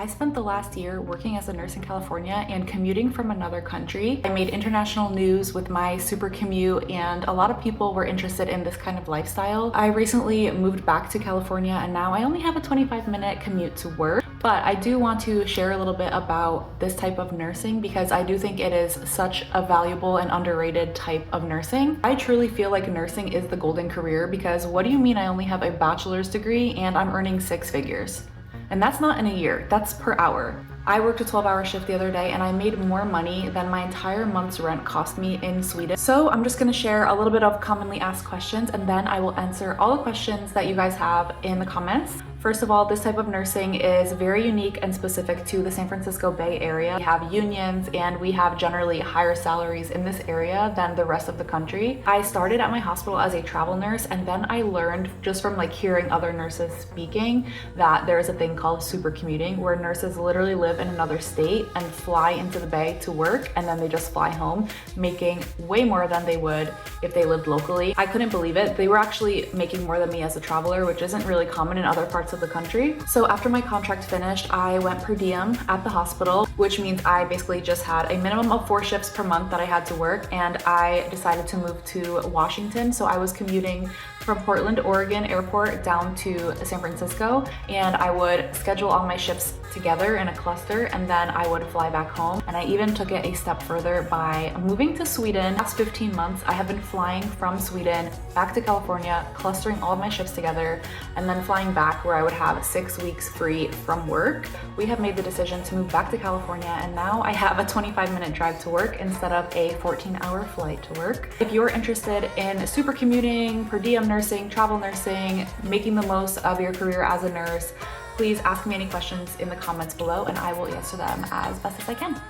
I spent the last year working as a nurse in California and commuting from another country. I made international news with my super commute, and a lot of people were interested in this kind of lifestyle. I recently moved back to California and now I only have a 25-minute commute to work. But I do want to share a little bit about this type of nursing because I do think it is such a valuable and underrated type of nursing. I truly feel like nursing is the golden career because what do you mean I only have a bachelor's degree and I'm earning 6 figures? And that's not in a year, that's per hour. I worked a 12-hour shift the other day and I made more money than my entire month's rent cost me in Sweden. So I'm just gonna share a little bit of commonly asked questions and then I will answer all the questions that you guys have in the comments. First of all, this type of nursing is very unique and specific to the San Francisco Bay Area. We have unions and we have generally higher salaries in this area than the rest of the country. I started at my hospital as a travel nurse and then I learned just from hearing other nurses speaking that there is a thing called super commuting where nurses literally live in another state and fly into the Bay to work and then they just fly home, making way more than they would if they lived locally. I couldn't believe it. They were actually making more than me as a traveler, which isn't really common in other parts of the country. So after my contract finished, I went per diem at the hospital, which means I basically just had a minimum of 4 shifts per month that I had to work, and I decided to move to Washington. So I was commuting from Portland, Oregon airport down to San Francisco, and I would schedule all my shifts together in a cluster and then I would fly back home. And I even took it a step further by moving to Sweden. The last 15 months I have been flying from Sweden back to California, clustering all of my shifts together and then flying back where I would have 6 weeks free from work. We have made the decision to move back to California and now I have a 25-minute drive to work instead of a 14-hour flight to work. If you're interested in super commuting, per diem nursing, travel nursing, making the most of your career as a nurse, please ask me any questions in the comments below and I will answer them as best as I can.